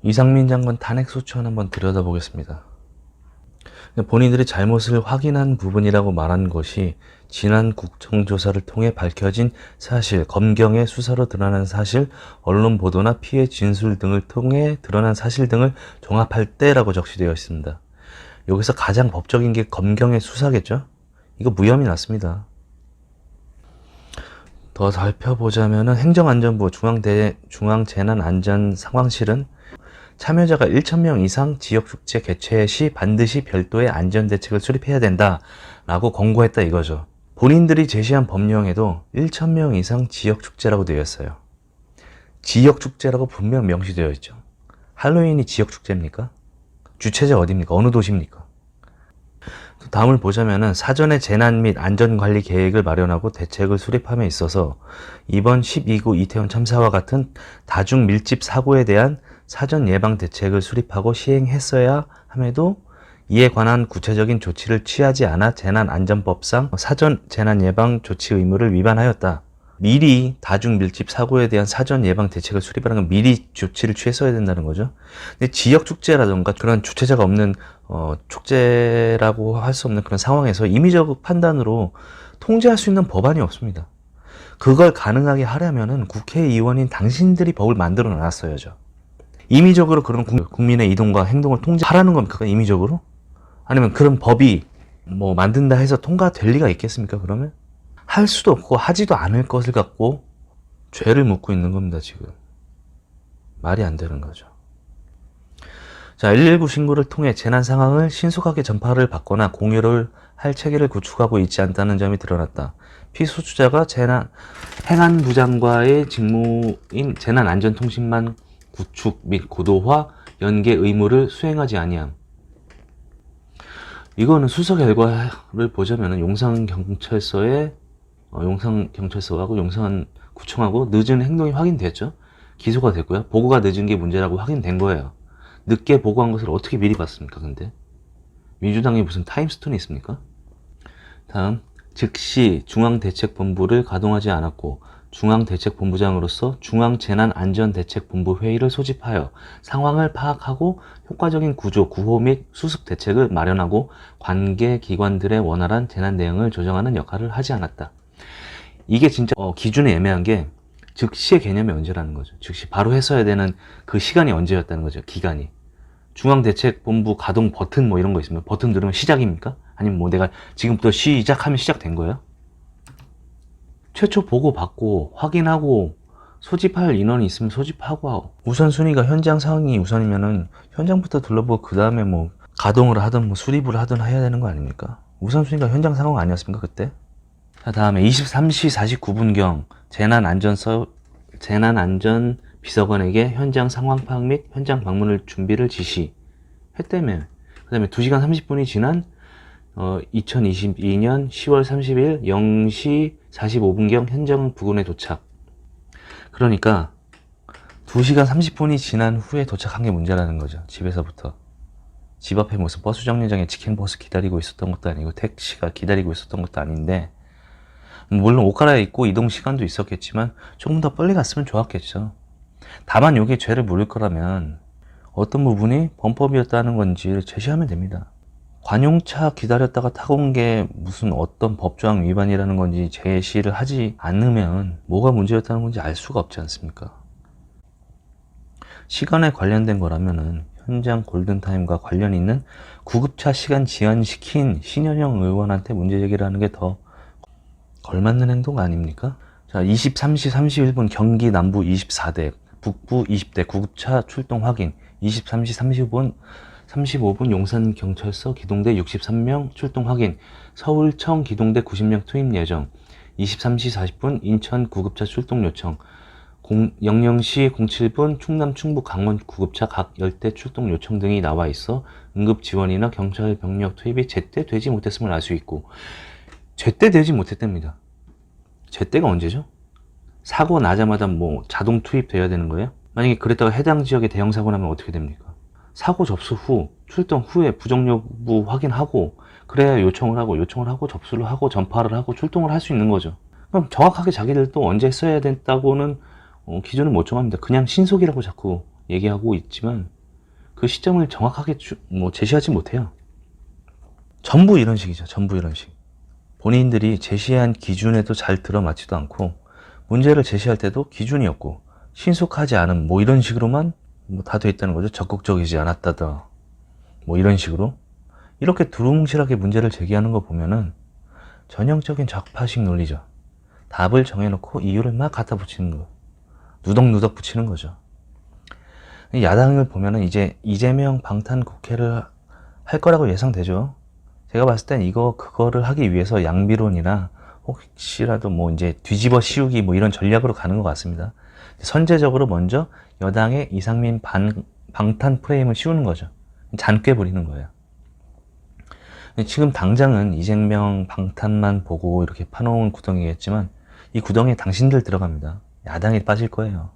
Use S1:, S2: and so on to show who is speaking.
S1: 이상민 장관 탄핵 소추안 한번 들여다보겠습니다. 본인들이 잘못을 확인한 부분이라고 말한 것이 지난 국정조사를 통해 밝혀진 사실, 검경의 수사로 드러난 사실, 언론 보도나 피해 진술 등을 통해 드러난 사실 등을 종합할 때라고 적시되어 있습니다. 여기서 가장 법적인 게 검경의 수사겠죠? 이거 무혐의 났습니다. 더 살펴보자면은 행정안전부 중앙재난안전상황실은 참여자가 1,000명 이상 지역축제 개최 시 반드시 별도의 안전대책을 수립해야 된다 라고 권고했다 이거죠. 본인들이 제시한 법령에도 1,000명 이상 지역축제라고 되어 있어요. 지역축제라고 분명 명시되어 있죠. 할로윈이 지역축제입니까? 주최자 어디입니까? 어느 도시입니까? 또 다음을 보자면은 사전에 재난 및 안전관리 계획을 마련하고 대책을 수립함에 있어서 이번 12구 이태원 참사와 같은 다중 밀집 사고에 대한 사전 예방 대책을 수립하고 시행했어야 함에도 이에 관한 구체적인 조치를 취하지 않아 재난안전법상 사전 재난 예방 조치 의무를 위반하였다. 미리 다중 밀집 사고에 대한 사전 예방 대책을 수립하는 건 미리 조치를 취했어야 된다는 거죠. 근데 지역 축제라던가 그런 주최자가 없는 축제라고 할 수 없는 그런 상황에서 임의적 판단으로 통제할 수 있는 법안이 없습니다. 그걸 가능하게 하려면은 국회의원인 당신들이 법을 만들어 놨어야죠. 임의적으로 그런 국민의 이동과 행동을 통제하라는 겁니까? 임의적으로? 아니면 그런 법이 뭐 만든다 해서 통과될 리가 있겠습니까? 그러면? 할 수도 없고 하지도 않을 것을 갖고 죄를 묻고 있는 겁니다, 지금. 말이 안 되는 거죠. 자, 119 신고를 통해 재난 상황을 신속하게 전파를 받거나 공유를 할 체계를 구축하고 있지 않다는 점이 드러났다. 피소추자가 행안부장과의 직무인 재난안전통신망 구축 및 고도화 연계 의무를 수행하지 아니함. 이거는 수사 결과를 보자면은 용산경찰서하고 용산구청하고 늦은 행동이 확인됐죠. 기소가 됐고요. 보고가 늦은 게 문제라고 확인된 거예요. 늦게 보고한 것을 어떻게 미리 봤습니까? 근데 민주당에 무슨 타임스톤이 있습니까? 다음, 즉시 중앙대책본부를 가동하지 않았고 중앙대책본부장으로서 중앙재난안전대책본부 회의를 소집하여 상황을 파악하고 효과적인 구조, 구호 및 수습 대책을 마련하고 관계 기관들의 원활한 재난 대응을 조정하는 역할을 하지 않았다. 이게 진짜 기준이 애매한 게 즉시의 개념이 언제라는 거죠. 즉시 바로 했어야 되는 그 시간이 언제였다는 거죠. 기간이. 중앙대책본부 가동 버튼 뭐 이런 거 있으면 버튼 누르면 시작입니까? 아니면 뭐 내가 지금부터 시작하면 시작된 거예요? 최초 보고받고 확인하고 소집할 인원이 있으면 소집하고 우선순위가 현장 상황이 우선이면은 현장부터 둘러보고 그 다음에 뭐 가동을 하든 뭐 수립을 하든 해야 되는 거 아닙니까? 우선순위가 현장 상황 아니었습니까 그때? 자, 다음에 23시 49분경 재난안전 비서관에게 현장 상황 파악 및 현장 방문을 준비를 지시했다며. 그 다음에 2시간 30분이 지난 2022년 10월 30일 0시 45분경 현장 부근에 도착. 그러니까 2시간 30분이 지난 후에 도착한 게 문제라는 거죠. 집에서부터. 집 앞에 무슨 버스 정류장에 직행버스 기다리고 있었던 것도 아니고 택시가 기다리고 있었던 것도 아닌데, 물론 옷 갈아입고 이동 시간도 있었겠지만 조금 더 빨리 갔으면 좋았겠죠. 다만 이게 죄를 물을 거라면 어떤 부분이 범법이었다는 건지 제시하면 됩니다. 관용차 기다렸다가 타고 온 게 무슨 어떤 법조항 위반이라는 건지 제시를 하지 않으면 뭐가 문제였다는 건지 알 수가 없지 않습니까? 시간에 관련된 거라면은 현장 골든타임과 관련 있는 구급차 시간 지연시킨 신현영 의원한테 문제 제기를 하는 게 더 걸맞는 행동 아닙니까? 자, 23시 31분 경기 남부 24대, 북부 20대 구급차 출동 확인. 23시 35분 용산경찰서 기동대 63명 출동 확인. 서울청 기동대 90명 투입 예정. 23시 40분 인천 구급차 출동 요청. 00시 07분 충남 충북 강원 구급차 각 10대 출동 요청 등이 나와 있어 응급 지원이나 경찰 병력 투입이 제때 되지 못했음을 알 수 있고. 제때 되지 못했답니다. 제때가 언제죠? 사고 나자마자 뭐 자동 투입돼야 되는 거예요? 만약에 그랬다가 해당 지역에 대형 사고 나면 어떻게 됩니까? 사고 접수 후, 출동 후에 부정 여부 확인하고, 그래야 요청을 하고 접수를 하고 전파를 하고 출동을 할 수 있는 거죠. 그럼 정확하게 자기들도 언제 써야 된다고는 기준을 못 정합니다. 그냥 신속이라고 자꾸 얘기하고 있지만 그 시점을 정확하게 제시하지 못해요. 전부 이런 식이죠. 전부 이런 식. 본인들이 제시한 기준에도 잘 들어맞지도 않고 문제를 제시할 때도 기준이 없고 신속하지 않은 이런 식으로만 다 돼 있다는 거죠. 적극적이지 않았다더 이런 식으로 이렇게 두루뭉실하게 문제를 제기하는 거 보면은 전형적인 적파식 논리죠. 답을 정해놓고 이유를 막 갖다 붙이는 거, 누덕누덕 붙이는 거죠. 야당을 보면은 이제 이재명 방탄 국회를 할 거라고 예상되죠. 제가 봤을 땐 그거를 하기 위해서 양비론이나 혹시라도 이제 뒤집어 씌우기 이런 전략으로 가는 것 같습니다. 선제적으로 먼저 여당의 이상민 방탄 프레임을 씌우는 거죠. 잔꾀 부리는 거예요. 지금 당장은 이재명 방탄만 보고 이렇게 파놓은 구덩이겠지만 이 구덩이에 당신들 들어갑니다. 야당이 빠질 거예요.